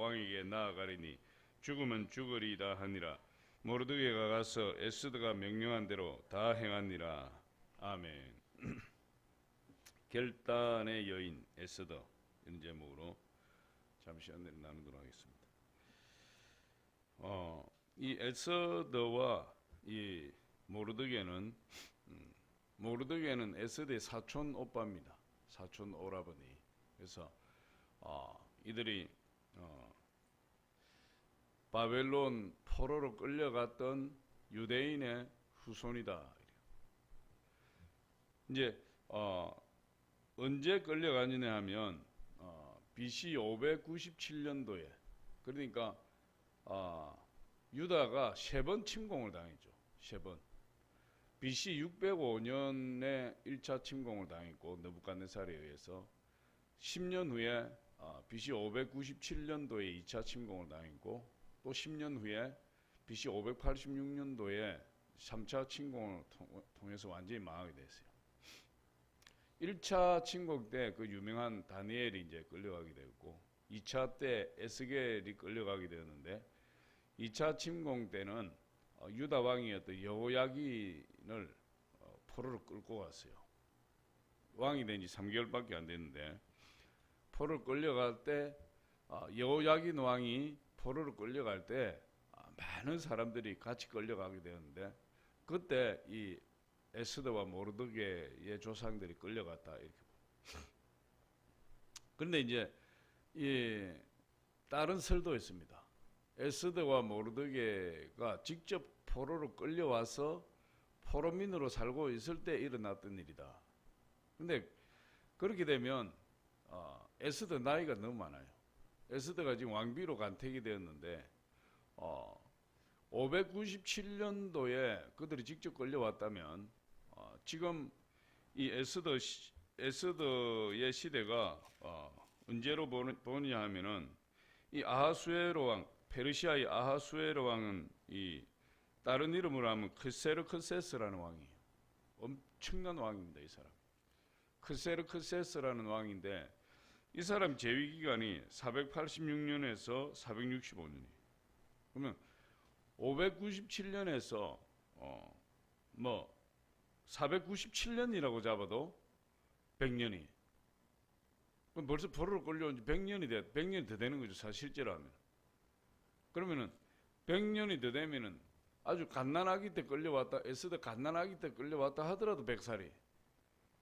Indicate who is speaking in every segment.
Speaker 1: 왕에게 나아가리니 죽으면 죽으리이다 하니라. 모르드게가 가서 에스더가 명령한 대로 다 행하니라. 아멘. 결단의 여인 에스더, 이런 제목으로 잠시 안내를 나누도록 하겠습니다. 이 에스더와 이 모르드게는 에스더의 사촌 오빠입니다. 사촌 오라버니. 그래서 이들이 바벨론 포로로 끌려갔던 유대인의 후손이다. 이제 언제 끌려가느냐 하면 BC 597년도에, 그러니까 유다가 3번 침공을 당했죠. 3번. BC 605년에 1차 침공을 당했고 느부갓네살에 의해서 10년 후에 BC 597년도에 2차 침공을 당했고 또 10년 후에 BC 586년도에 3차 침공을 통해서 완전히 망하게 됐어요. 1차 침공 때 그 유명한 다니엘이 이제 끌려가게 되었고 2차 때 에스겔이 끌려가게 되었는데 2차 침공 때는 유다 왕이었던 여호야긴을 포로로 끌고 갔어요. 왕이 된 지 3개월밖에 안 됐는데 포로로 끌려갈 때 여호야긴 왕이 포로로 끌려갈 때 많은 사람들이 같이 끌려가게 되었는데 그때 이 에스더와 모르드게의 조상들이 끌려갔다 이렇게. 그런데 이제 이 다른 설도 있습니다. 에스더와 모르드게가 직접 포로로 끌려와서 포로민으로 살고 있을 때 일어났던 일이다. 근데 그렇게 되면 에스더 나이가 너무 많아요. 에스더가 지금 왕비로 간택이 되었는데 597년도에 그들이 직접 끌려왔다면 지금 이 에스더의 시대가 언제로 보느냐 하면은 이 아하수에로 왕, 페르시아의 아하수에로 왕은 이 다른 이름으로 하면 크세르크세스라는 왕이에요. 엄청난 왕입니다. 이 사람 크세르크세스라는 왕인데 이 사람 재위 기간이 486년에서 465년이에요. 그러면 597년에서 497년이라고 잡아도 100년이. 그럼 벌써 포로로 끌려온 지 100년이 더 되는 거죠. 사실 실제로 하면. 그러면은 100년이 더 되면은 아주 갓난아기 때 끌려왔다, 에스더 갓난아기 때 끌려왔다 하더라도 100살이.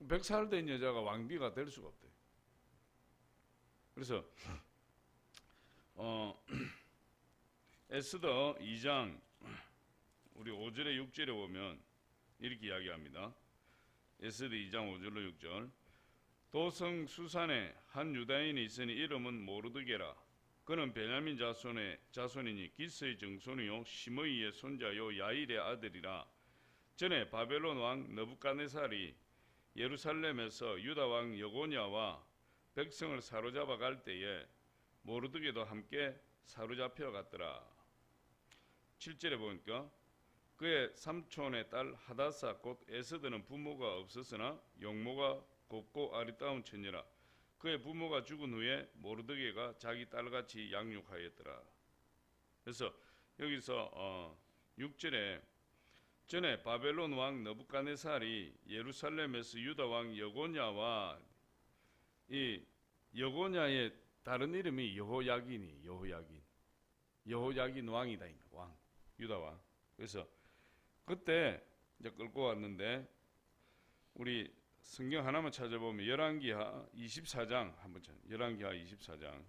Speaker 1: 100살 된 여자가 왕비가 될 수가 없대요. 그래서 에스더 2장 우리 5절에 6절에 보면 이렇게 이야기합니다. 에스더 2장 5절로 6절. 도성 수산에 한 유다인이 있으니 이름은 모르드게라. 그는 베냐민 자손이니 기스의 증손이요 시므이의 손자요 야일의 아들이라. 전에 바벨론 왕 느부갓네살이 예루살렘에서 유다 왕 여고냐와 백성을 사로잡아 갈 때에 모르드게도 함께 사로잡혀 갔더라. 7절에 보니까 그의 삼촌의 딸 하다사 곧 에스더는 부모가 없었으나 용모가 곱고 아리따운 처녀라. 그의 부모가 죽은 후에 모르드게가 자기 딸같이 양육하였더라. 그래서 여기서 6절에 전에 바벨론 왕 느부갓네살이 예루살렘에서 유다 왕 여고냐와 이 여고냐의 다른 이름이 여호야긴이 여호야긴 왕이다. 왕 유다 왕. 그래서 그때 이제 끌고 왔는데 우리 성경 하나만 찾아보면 열왕기하 24장 한번 찾아. 열왕기하 24장.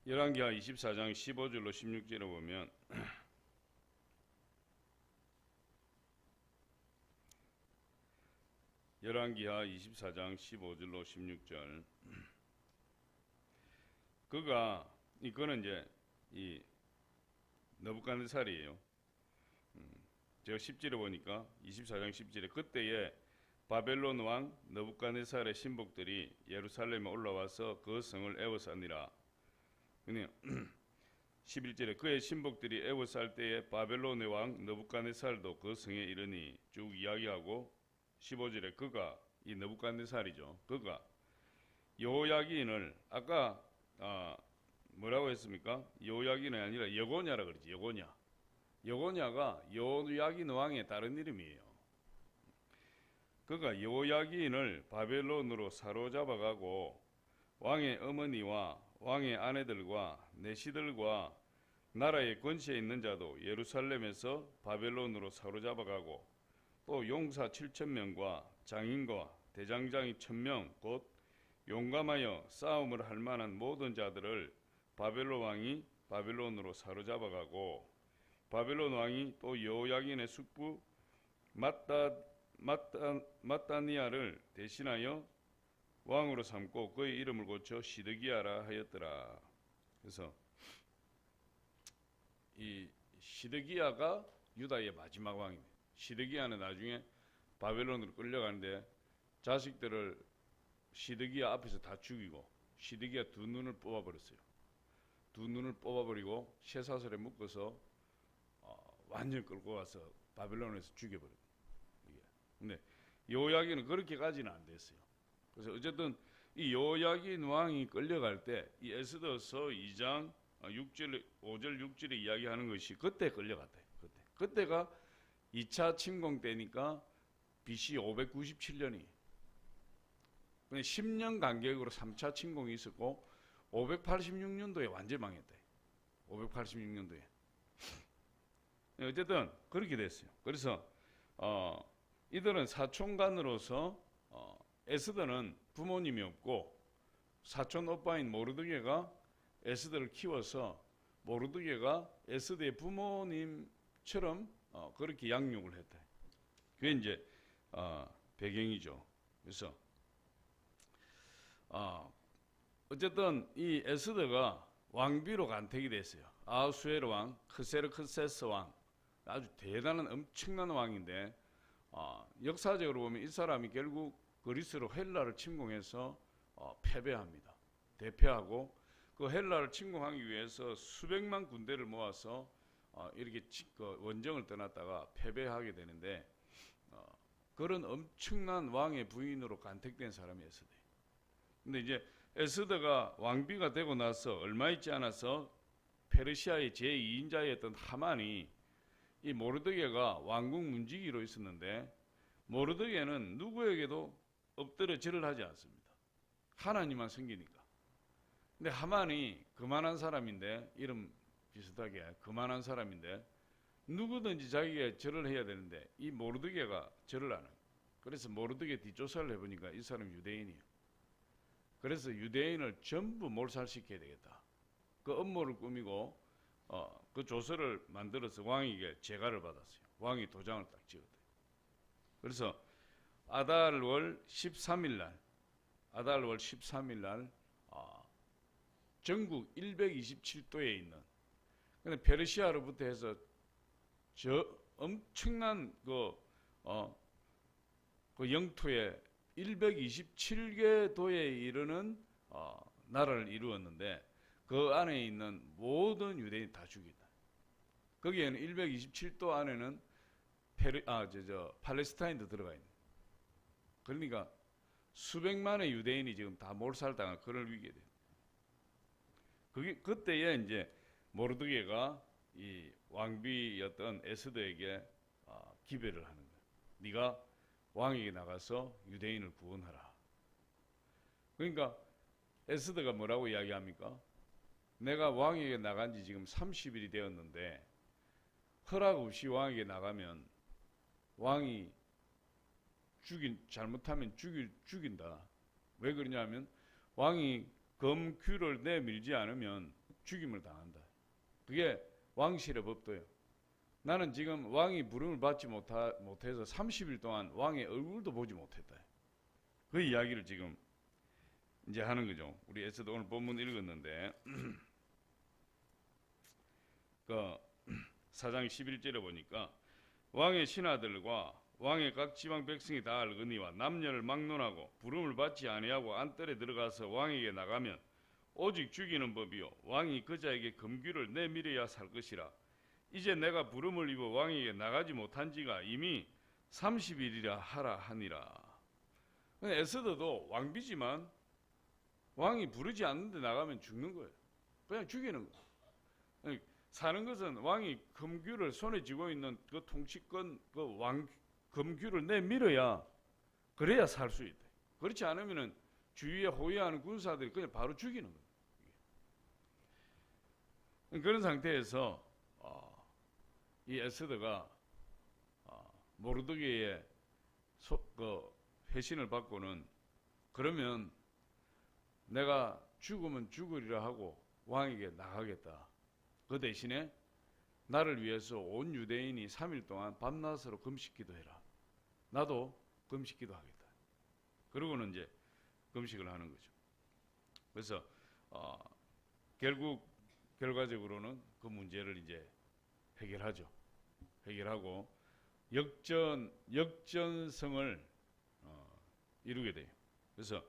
Speaker 1: 열왕기하 24장 15절로 16절에 보면 열왕기하 24장 15절로 16절. 이거는 이제 이 느부갓네살이에요. 제가 10절에 보니까 24장 10절에 그때에 바벨론 왕 느부갓네살의 신복들이 예루살렘에 올라와서 그 성을 에워싸니라. 11절에 그의 신복들이 에워쌀 때에 바벨론의 왕 느부갓네살도 그 성에 이르니 쭉 이야기하고 15절에 그가 이 느부갓네살이죠. 그가 여호야긴을 아까 뭐라고 했습니까? 여호야긴이 아니라 여고냐라 그러지. 여고냐가 여호야긴 왕의 다른 이름이에요. 그가 여호야긴을 바벨론으로 사로잡아가고 왕의 어머니와 왕의 아내들과 내시들과 나라의 권세에 있는 자도 예루살렘에서 바벨론으로 사로잡아가고 또 용사 7,000명과 장인과 대장장이 1,000명 곧 용감하여 싸움을 할 만한 모든 자들을 바벨론 왕이 바벨론으로 사로잡아가고 바벨론 왕이 또 여호야긴의 숙부 마따니아를 대신하여 왕으로 삼고 그의 이름을 고쳐 시드기야라 하였더라. 그래서 이 시드기야가 유다의 마지막 왕입니다. 시드기야는 나중에 바벨론으로 끌려가는데 자식들을 시드기야 앞에서 다 죽이고 시드기야 두 눈을 뽑아버렸어요. 두 눈을 뽑아버리고 쇠사슬에 묶어서 완전히 끌고 와서 바벨론에서 죽여버렸어요. 근데 여호야긴은 그렇게까지는 안 됐어요. 그래서 어쨌든 이 여호야긴 왕이 끌려갈 때 이 에스더서 2장 6절 5절 6절에 이야기하는 것이 그때 끌려갔다. 그때가 2차 침공 때니까 BC 597년이. 근데 10년 간격으로 3차 침공이 있었고 586년도에 완전 망했다. 586년도에. 어쨌든 그렇게 됐어요. 그래서 이들은 사촌간으로서 에스더는 부모님이 없고 사촌 오빠인 모르드게가 에스더를 키워서 모르드게가 에스더의 부모님처럼 그렇게 양육을 했다. 그게 이제 배경이죠. 그래서 어쨌든 이 에스더가 왕비로 간택이 됐어요. 아하수에르 왕, 크세르크세스 왕, 아주 대단한 엄청난 왕인데 역사적으로 보면 이 사람이 결국 그리스로 헬라를 침공해서 패배합니다. 대패하고 그 헬라를 침공하기 위해서 수백만 군대를 모아서 이렇게 원정을 떠났다가 패배하게 되는데 그런 엄청난 왕의 부인으로 간택된 사람이 에스더예요. 근데 이제 에스더가 왕비가 되고 나서 얼마 있지 않아서 페르시아의 제2인자였던 하만이 이 모르드게가 왕궁 문지기로 있었는데 모르드게는 누구에게도 엎드려 절을 하지 않습니다. 하나님만 섬기니까. 근데 하만이 그만한 사람인데 이름 비슷하게 그만한 사람인데 누구든지 자기가 절을 해야 되는데 이 모르드게가 절을 안 해요. 그래서 모르드게 뒷조사를 해보니까 이 사람 유대인이에요. 그래서 유대인을 전부 몰살시켜야 되겠다. 그 음모를 꾸미고 그 조서를 만들어서 왕에게 제가를 받았어요. 왕이 도장을 딱 찍었대요. 그래서 아달월 13일 날 전국 127도에 있는 근데 페르시아로부터 해서 저 엄청난 그 영토에 127개 도에 이르는 나라를 이루었는데 그 안에 있는 모든 유대인 다 죽이다. 거기에는 127도 안에는 팔레스타인도 들어가 있는. 그러니까 수백만의 유대인이 지금 다 몰살당한 그런 위기에 돼. 그때에 이제 모르드게가 이 왕비였던 에스더에게 기별을 하는 거예요. 네가 왕에게 나가서 유대인을 구원하라. 그러니까 에스더가 뭐라고 이야기합니까? 내가 왕에게 나간 지 지금 30일이 되었는데 허락 없이 왕에게 나가면 왕이 잘못하면 죽인다. 왜 그러냐면 왕이 검규를 내밀지 않으면 죽임을 당한다. 그게 왕실의 법도예요. 나는 지금 왕이 부름을 받지 못해서 30일 동안 왕의 얼굴도 보지 못했다. 그 이야기를 지금 이제 하는 거죠. 우리 에스더 오늘 본문 읽었는데 그 4장 11절에 보니까 왕의 신하들과 왕의 각 지방 백성이 다 알거니와 남녀를 막론하고 부름을 받지 아니하고 안뜰에 들어가서 왕에게 나가면 오직 죽이는 법이요 왕이 그 자에게 금규를 내밀어야 살 것이라. 이제 내가 부름을 입어 왕에게 나가지 못한 지가 이미 30일이라 하라 하니라. 에스더도 왕비지만 왕이 부르지 않는데 나가면 죽는 거예요. 그냥 죽이는 거예요. 사는 것은 왕이 금규를 손에 쥐고 있는 그 통치권 그 왕 금규를 내밀어야 그래야 살 수 있대. 그렇지 않으면은 주위에 호위하는 군사들이 그냥 바로 죽이는 거예요. 그런 상태에서 이 에스더가 모르드게의 회신을 받고는 그러면 내가 죽으면 죽으리라 하고 왕에게 나가겠다. 그 대신에 나를 위해서 온 유대인이 3일 동안 밤낮으로 금식 기도해라. 나도 금식 기도하겠다. 그러고는 이제 금식을 하는 거죠. 그래서 결과적으로는 그 문제를 이제 해결하죠. 해결하고 역전성을 이루게 돼요. 그래서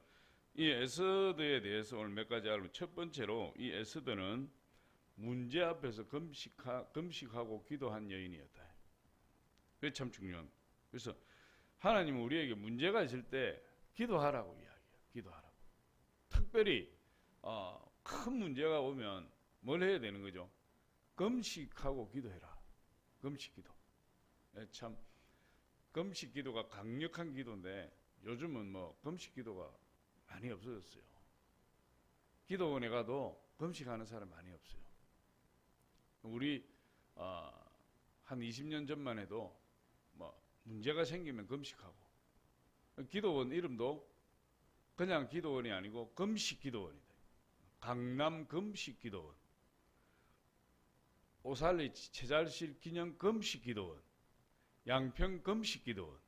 Speaker 1: 이 에스더에 대해서 오늘 몇 가지 알면, 첫 번째로 이 에스더는 문제 앞에서 금식하고 기도한 여인이었다. 그게 참 중요한 거예요. 그래서 하나님은 우리에게 문제가 있을 때 기도하라고 이야기해요. 기도하라고. 특별히 큰 문제가 오면 뭘 해야 되는 거죠? 금식하고 기도해라. 금식기도. 참 금식기도가 강력한 기도인데 요즘은 뭐 금식기도가 많이 없어졌어요. 기도원에 가도 금식하는 사람 많이 없어요. 우리 한 20년 전만 해도 뭐 문제가 생기면 금식하고, 기도원 이름도 그냥 기도원이 아니고 금식기도원이다. 강남 금식기도원, 오살리 채잘실 기념 금식기도원, 양평 금식기도원.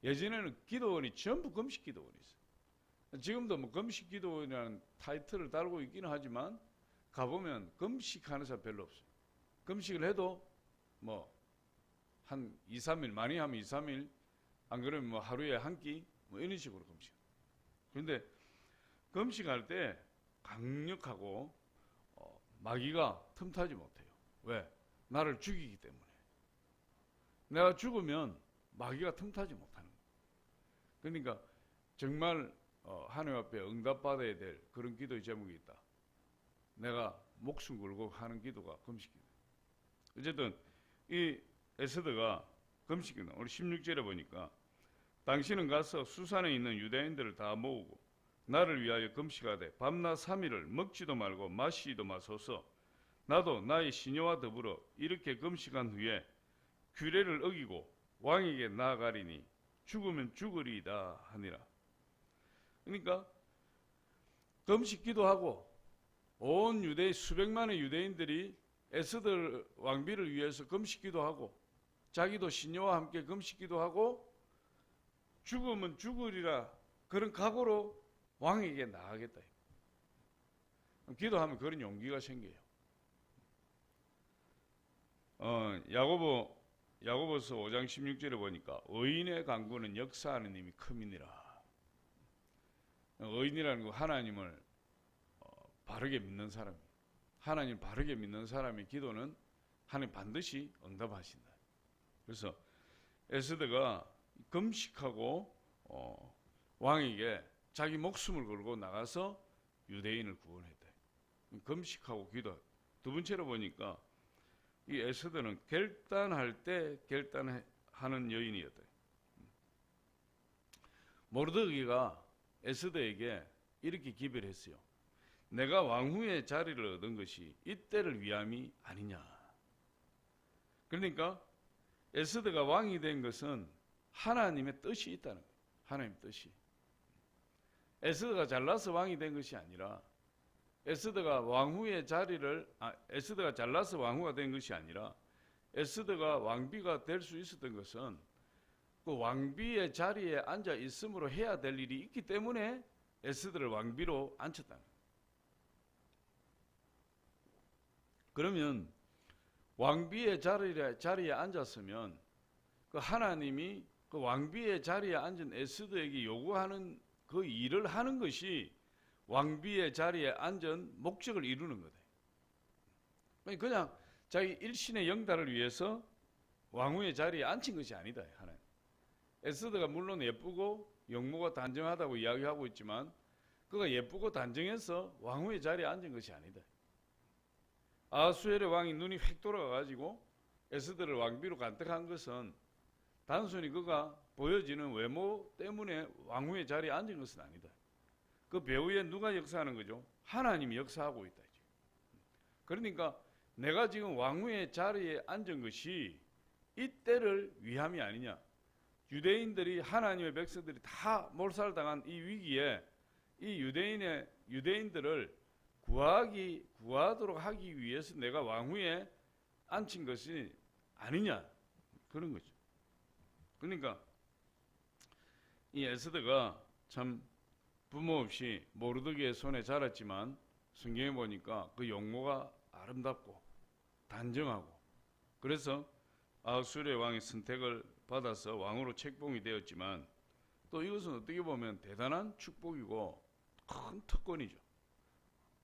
Speaker 1: 예전에는 기도원이 전부 금식기도원이었어요. 지금도 뭐 금식기도원이라는 타이틀을 달고 있기는 하지만 가보면 금식하는 사람 별로 없어요. 금식을 해도 뭐 한 2, 3일, 많이 하면 2, 3일, 안 그러면 뭐 하루에 한 끼, 뭐 이런 식으로 금식. 그런데 금식할 때 강력하고 마귀가 틈타지 못해요. 왜? 나를 죽이기 때문에. 내가 죽으면 마귀가 틈타지 못하는 거예요. 그러니까 정말 하나님 앞에 응답받아야 될 그런 기도의 제목이 있다. 내가 목숨 걸고 하는 기도가 금식기도. 어쨌든 이 에스더가 금식기도. 우리 16절에 보니까 당신은 가서 수산에 있는 유대인들을 다 모으고 나를 위하여 금식하되 밤낮 3일을 먹지도 말고 마시지도 마소서. 나도 나의 시녀와 더불어 이렇게 금식한 후에 규례를 어기고 왕에게 나아가리니 죽으면 죽으리이다 하니라. 그러니까 금식 기도하고 온 유대 수백만의 유대인들이 에스더 왕비를 위해서 금식 기도하고 자기도 시녀와 함께 금식 기도하고 죽으면 죽으리라 그런 각오로 왕에게 나아가겠다. 기도하면 그런 용기가 생겨요. 야고보서 5장 16절에 보니까 의인의 간구는 역사하는 힘이 큼이니라. 의인이라는 거 하나님을 바르게 믿는 사람, 하나님 바르게 믿는 사람의 기도는 하나님 반드시 응답하신다. 그래서 에스더가 금식하고 왕에게 자기 목숨을 걸고 나가서 유대인을 구원했다. 금식하고 기도. 두 번째로 보니까 이 에스더는 결단할 때 결단하는 여인이었다. 모르드게가 에스더에게 이렇게 기별을 했어요. 내가 왕후의 자리를 얻은 것이 이때를 위함이 아니냐. 그러니까 에스더가 왕이 된 것은 하나님의 뜻이 있다는 거예요. 하나님의 뜻이. 에스더가 잘나서 왕이 된 것이 아니라 에스더가 잘나서 왕후가 된 것이 아니라 에스더가 왕비가 될 수 있었던 것은 그 왕비의 자리에 앉아 있음으로 해야 될 일이 있기 때문에 에스더를 왕비로 앉혔다는 거예요. 그러면 왕비의 자리에 앉았으면 그 하나님이 그 왕비의 자리에 앉은 에스더에게 요구하는 그 일을 하는 것이 왕비의 자리에 앉은 목적을 이루는 거다. 그냥 자기 일신의 영달을 위해서 왕후의 자리에 앉힌 것이 아니다. 하나님. 에스더가 물론 예쁘고 영모가 단정하다고 이야기하고 있지만 그가 예쁘고 단정해서 왕후의 자리에 앉은 것이 아니다. 아하수엘의 왕이 눈이 휙 돌아가가지고 에스더를 왕비로 간택한 것은 단순히 그가 보여지는 외모 때문에 왕후의 자리에 앉은 것은 아니다. 그 배후에 누가 역사하는 거죠? 하나님이 역사하고 있다. 그러니까 내가 지금 왕후의 자리에 앉은 것이 이때를 위함이 아니냐. 유대인들이 하나님의 백성들이 다 몰살당한 이 위기에 이 유대인들을 구하도록 하기 위해서 내가 왕후에 앉힌 것이 아니냐. 그런 거죠. 그러니까 이 에스더가 참 부모 없이 모르드게의 손에 자랐지만 성경에 보니까 그 용모가 아름답고 단정하고 그래서 아하수르의 왕의 선택을 받아서 왕으로 책봉이 되었지만 또 이것은 어떻게 보면 대단한 축복이고 큰 특권이죠.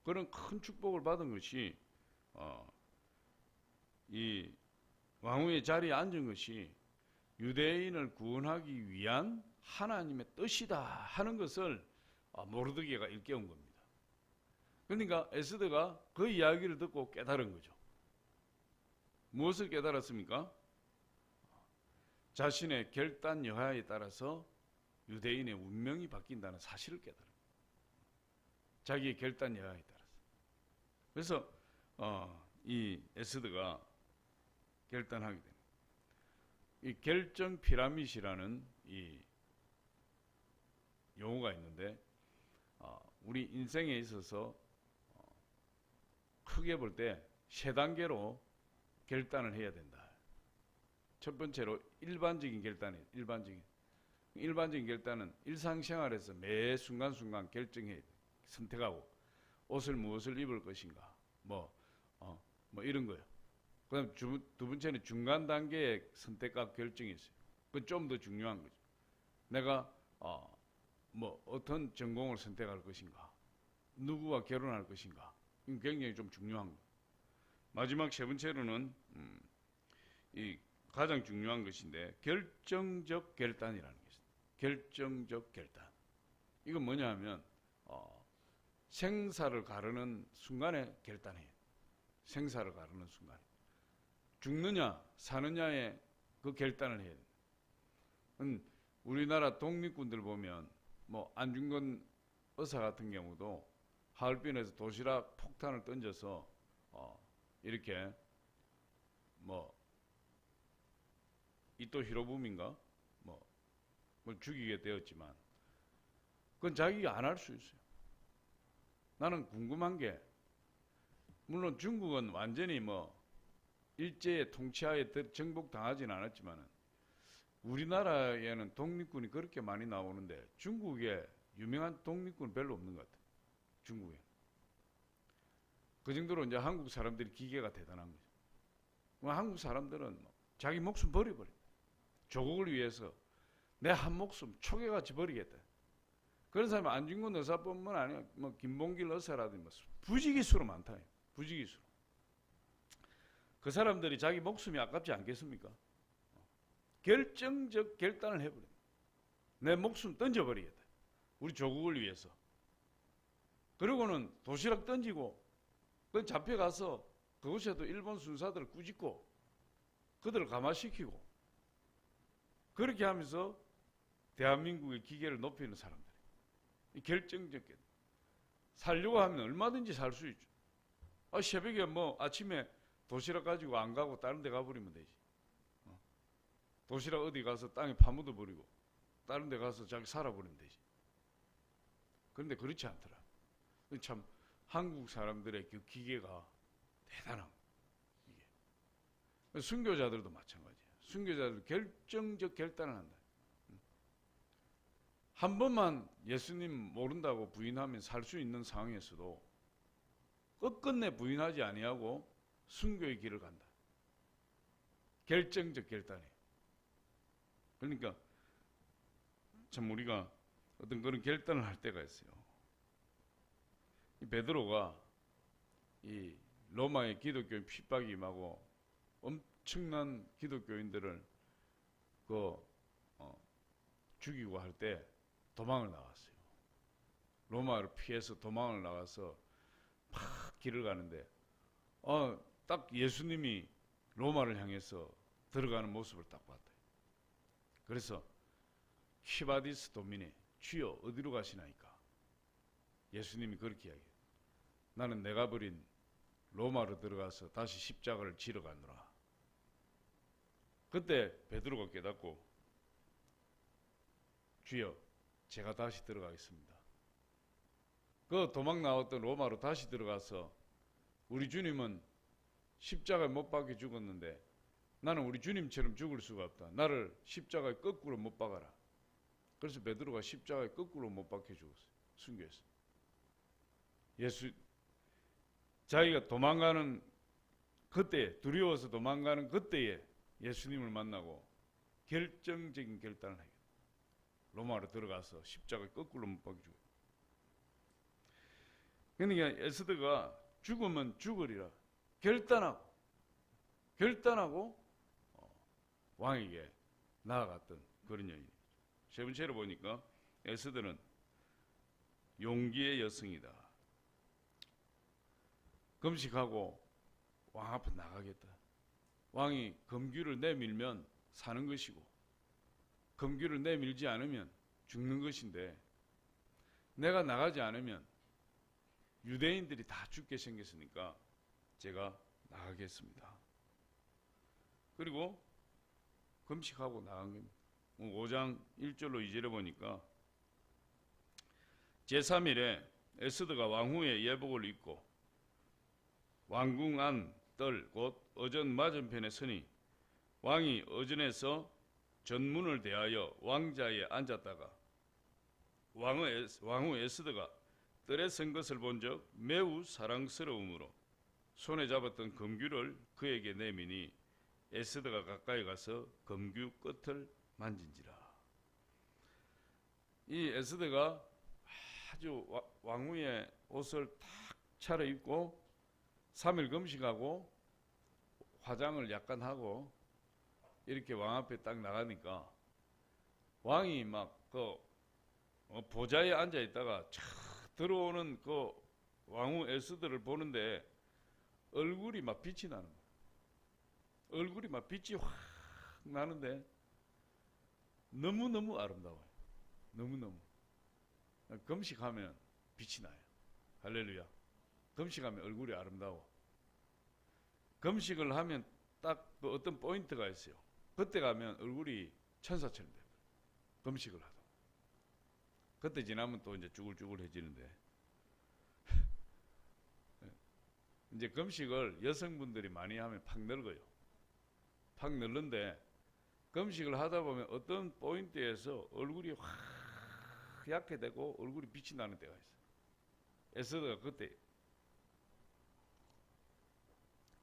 Speaker 1: 그런 큰 축복을 받은 것이 이 왕후의 자리에 앉은 것이 유대인을 구원하기 위한 하나님의 뜻이다 하는 것을 모르드게가 일깨운 겁니다. 그러니까 에스더가 그 이야기를 듣고 깨달은 거죠. 무엇을 깨달았습니까? 자신의 결단 여하에 따라서 유대인의 운명이 바뀐다는 사실을 깨달은 거예요. 자기의 결단 여하에 따라서. 그래서 이 에스더가 결단하게 됩니다. 이 결정 피라밋이라는 이 용어가 있는데 우리 인생에 있어서 크게 볼 때 세 단계로 결단을 해야 된다. 첫 번째로 일반적인 결단이에요. 일반적인 결단은 일상생활에서 매 순간순간 결정해 선택하고 옷을 무엇을 입을 것인가 뭐 이런 거예요. 그다음 두 번째는 중간 단계의 선택과 결정이 있어요. 그건 좀 더 중요한 거죠. 내가 어떤 전공을 선택할 것인가, 누구와 결혼할 것인가, 이건 굉장히 좀 중요한 거예요. 마지막 세 번째로는 이 가장 중요한 것인데 결정적 결단이라는 게 있어요. 결정적 결단. 이건 뭐냐 하면 생사를 가르는 순간에 결단해요. 생사를 가르는 순간에. 죽느냐 사느냐의 그 결단을 해야 돼요. 우리나라 독립군들 보면 안중근 의사 같은 경우도 하얼빈에서 도시락 폭탄을 던져서 이렇게 이토 히로부미인가 뭘 죽이게 되었지만 그건 자기가 안 할 수 있어요. 나는 궁금한 게 물론 중국은 완전히 일제의 통치하에 정복당하지는 않았지만 우리나라에는 독립군이 그렇게 많이 나오는데 중국에 유명한 독립군 별로 없는 것 같아요. 중국에. 그 정도로 이제 한국 사람들이 기계가 대단한 거죠. 한국 사람들은 자기 목숨 버려버려. 조국을 위해서 내 한 목숨 초계같이 버리겠다. 그런 사람이 안중근 의사뿐만 아니라 김봉길 의사라든지 부지기수로 많다. 부지기수로. 그 사람들이 자기 목숨이 아깝지 않겠습니까? 결정적 결단을 해버려. 내 목숨 던져버리겠다. 우리 조국을 위해서. 그리고는 도시락 던지고 그 잡혀가서 그곳에도 일본 순사들을 꾸짖고 그들을 감화시키고 그렇게 하면서 대한민국의 기계를 높이는 사람들. 결정적 결단. 살려고 하면 얼마든지 살 수 있죠. 새벽에 아침에 도시락 가지고 안 가고 다른 데 가버리면 되지. 도시락 어디 가서 땅에 파묻어 버리고 다른 데 가서 자기 살아버리면 되지. 그런데 그렇지 않더라. 참 한국 사람들의 그 기계가 대단한 거예요. 순교자들도 마찬가지예요. 순교자들 결정적 결단을 한다. 한 번만 예수님 모른다고 부인하면 살 수 있는 상황에서도 끝끝내 부인하지 아니하고 순교의 길을 간다. 결정적 결단이에요. 그러니까 참 우리가 어떤 그런 결단을 할 때가 있어요. 이 베드로가 이 로마의 기독교인 핍박이 임하고 엄청난 기독교인들을 죽이고 할 때 도망을 나갔어요. 로마를 피해서 도망을 나가서 막 길을 가는데 딱 예수님이 로마를 향해서 들어가는 모습을 딱 봤대요. 그래서 퀴바디스 도미네, 주여 어디로 가시나이까? 예수님이 그렇게 이야기해요. 나는 내가 버린 로마로 들어가서 다시 십자가를 지러 가노라. 그때 베드로가 깨닫고 주여 제가 다시 들어가겠습니다. 그 도망 나왔던 로마로 다시 들어가서 우리 주님은 십자가에 못 박혀 죽었는데 나는 우리 주님처럼 죽을 수가 없다. 나를 십자가에 거꾸로 못 박아라. 그래서 베드로가 십자가에 거꾸로 못 박혀 죽었어요. 순교했어요. 자기가 도망가는 그때, 두려워서 도망가는 그때에 예수님을 만나고 결정적인 결단을 하게. 로마로 들어가서 십자가에 거꾸로 못 박혀 죽었어요. 그러니까 에스더가 죽으면 죽으리라 결단하고 왕에게 나아갔던 그런 여인. 세 번째로 보니까 에스더는 용기의 여성이다. 금식하고 왕 앞에 나가겠다. 왕이 금규를 내밀면 사는 것이고 금규를 내밀지 않으면 죽는 것인데 내가 나가지 않으면 유대인들이 다 죽게 생겼으니까 제가 나가겠습니다. 그리고 금식하고 나간 겁니다. 5장 1절로 2절에 보니까 제3일에 에스더가 왕후의 예복을 입고 왕궁 안 뜰 곧 어전 맞은편에 서니 왕이 어전에서 전문을 대하여 왕자에 앉았다가 왕후 에스더가 뜰에 선 것을 본적 매우 사랑스러움으로 손에 잡았던 금규를 그에게 내미니 에스더가 가까이 가서 금규 끝을 만진지라. 이 에스더가 아주 왕후의 옷을 탁 차려입고 3일 금식하고 화장을 약간 하고 이렇게 왕 앞에 딱 나가니까 왕이 막 그 보좌에 앉아 있다가 촥 들어오는 그 왕후 에스더를 보는데 얼굴이 막 빛이 나는 거예요. 얼굴이 막 빛이 확 나는데 너무너무 아름다워요. 너무너무. 금식하면 빛이 나요. 할렐루야. 금식하면 얼굴이 아름다워. 금식을 하면 딱 그 어떤 포인트가 있어요. 그때 가면 얼굴이 천사처럼 돼요. 금식을 하다. 그때 지나면 또 이제 쭈글쭈글해지는데 이제 금식을 여성분들이 많이 하면 팍 늙어요. 팍 늙는데 금식을 하다 보면 어떤 포인트에서 얼굴이 확 약해 되고 얼굴이 빛이 나는 때가 있어요. 에스더가 그때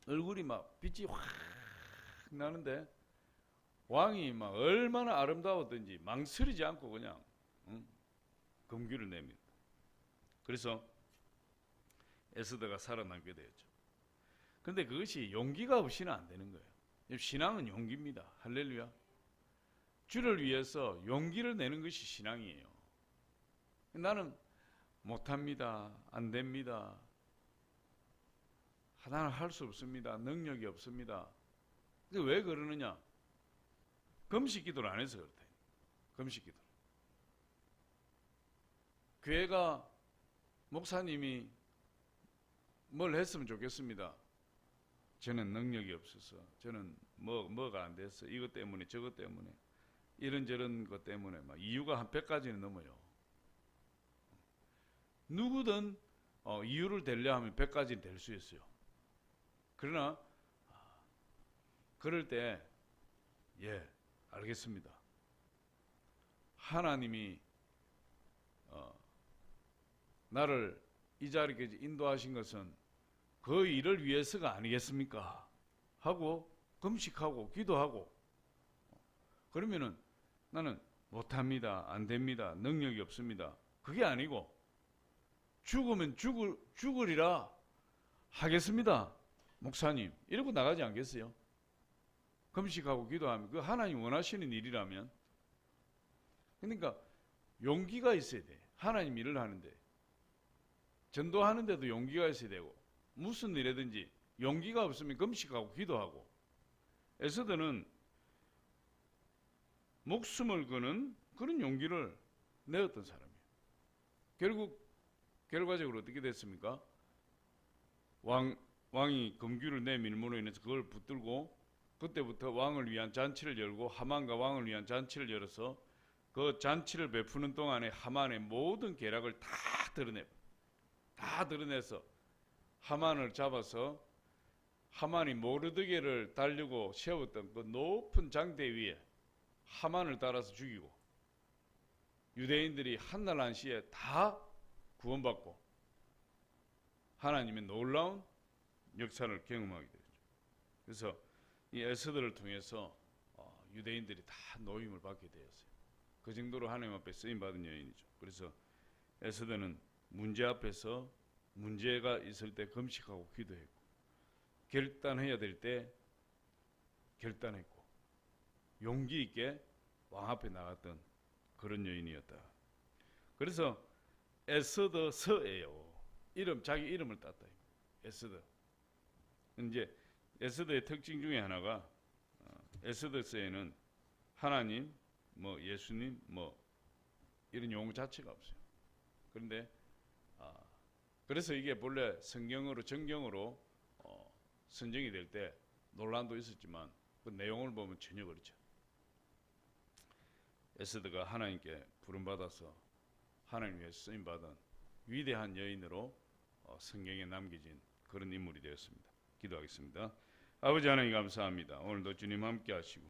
Speaker 1: 얼굴이 막 빛이 확 나는데 왕이 막 얼마나 아름다웠던지 망설이지 않고 그냥 금규를 냅니다. 그래서 에스더가 살아남게 되었죠. 그런데 그것이 용기가 없이는 안 되는 거예요. 신앙은 용기입니다. 할렐루야. 주를 위해서 용기를 내는 것이 신앙이에요. 나는 못합니다. 안 됩니다. 나는 할 수 없습니다. 능력이 없습니다. 왜 그러느냐? 금식 기도를 안 해서 그렇다. 금식 기도. 교회가 목사님이 뭘 했으면 좋겠습니다. 저는 능력이 없어서, 저는 뭐가 안 돼서, 이것 때문에 저것 때문에 이런저런 것 때문에 막 이유가 한 100가지는 넘어요. 누구든 이유를 대려 하면 100가지는 될 수 있어요. 그러나 그럴 때 알겠습니다. 하나님이 나를 이 자리까지 인도하신 것은 그 일을 위해서가 아니겠습니까? 하고 금식하고 기도하고 그러면은 나는 못합니다. 안 됩니다. 능력이 없습니다. 그게 아니고 죽으면 죽으리라 하겠습니다. 목사님 이러고 나가지 않겠어요? 금식하고 기도하면 그 하나님 원하시는 일이라면. 그러니까 용기가 있어야 돼. 하나님 일을 하는데 전도하는데도 용기가 있어야 되고 무슨 일이든지 용기가 없으면 금식하고 기도하고. 에스더는 목숨을 거는 그런 용기를 내었던 사람이에요. 결과적으로 어떻게 됐습니까? 왕이 금규를 내밀므로 인해서 그걸 붙들고 그때부터 왕을 위한 잔치를 열고 하만과 왕을 위한 잔치를 열어서 그 잔치를 베푸는 동안에 하만의 모든 계략을 다 드러내서 하만을 잡아서 하만이 모르드게를 달려고 세웠던 그 높은 장대 위에 하만을 달아서 죽이고 유대인들이 한날 한시에 다 구원받고 하나님의 놀라운 역사를 경험하게 되죠. 그래서 이 에스더를 통해서 유대인들이 다 노임을 받게 되었어요. 그 정도로 하나님 앞에 쓰임받은 여인이죠. 그래서 에스더는 문제 앞에서 문제가 있을 때 금식하고 기도했고 결단해야 될 때 결단했고 용기 있게 왕 앞에 나갔던 그런 여인이었다. 그래서 에스더서예요. 자기 이름을 땄다. 에스더. 이제 에스더의 특징 중에 하나가 에스더서에는 하나님, 예수님, 이런 용어 자체가 없어요. 그런데 그래서 이게 본래 정경으로 선정이 될 때 논란도 있었지만 그 내용을 보면 전혀 그렇죠. 에스더가 하나님께 부름받아서 하나님 위해 쓰임받은 위대한 여인으로 성경에 남겨진 그런 인물이 되었습니다. 기도하겠습니다. 아버지 하나님 감사합니다. 오늘도 주님 함께 하시고